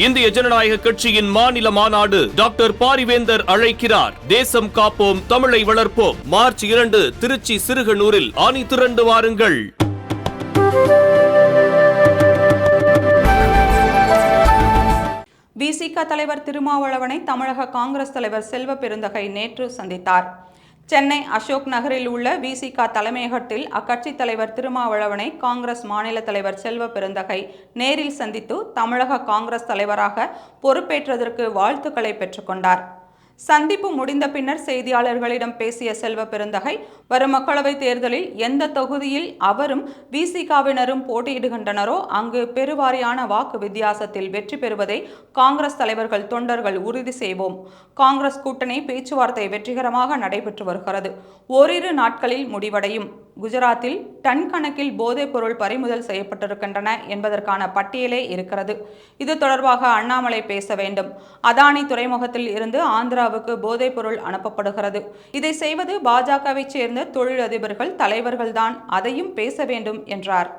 இந்திய ஜனநாயக கட்சியின் மாநில மாநாடு டாக்டர் பாரிவேந்தர் அழைக்கிறார். தேசம் காப்போம், தமிழை வளர்ப்போம். மார்ச் 2 திருச்சி சிறுகனூரில் அணி திரண்டு வாருங்கள். விசிக தலைவர் திருமாவளவனை தமிழக காங்கிரஸ் தலைவர் செல்வ பெருந்தகை நேற்று சந்தித்தார். சென்னை அசோக் நகரில் உள்ள விசிக தலைமையகத்தில் அக்கட்சி தலைவர் திருமாவளவனை காங்கிரஸ் மாநில தலைவர் செல்வ பெருந்தகை நேரில் சந்தித்து தமிழக காங்கிரஸ் தலைவராக பொறுப்பேற்றதற்கு வாழ்த்துக்களை பெற்றுக்கொண்டார். சந்திப்பு முடிந்த பின்னர் செய்தியாளர்களிடம் பேசிய செல்வ பெருந்தகை, வரும் மக்களவைத் தேர்தலில் எந்த தொகுதியில் அவரும் விசிகவினரும் போட்டியிடுகின்றனரோ அங்கு பெருவாரியான வாக்கு வித்தியாசத்தில் வெற்றி பெறுவதை காங்கிரஸ் தலைவர்கள் தொண்டர்கள் உறுதி செய்வோம். காங்கிரஸ் கூட்டணி பேச்சுவார்த்தை வெற்றிகரமாக நடைபெற்று வருகிறது. ஓரிரு நாட்களில் முடிவடையும். குஜராத்தில் டன் கணக்கில் போதைப் பொருள் பறிமுதல் செய்யப்பட்டிருக்கின்றன என்பதற்கான பட்டியலே இருக்கிறது. இது தொடர்பாக அண்ணாமலை பேச வேண்டும். அதானி துறைமுகத்தில் இருந்து ஆந்திராவுக்கு போதைப் பொருள் அனுப்பப்படுகிறது. இதை செய்வது பாஜகவை சேர்ந்த தொழிலதிபர்கள், தலைவர்கள்தான். அதையும் பேச வேண்டும் என்றார்.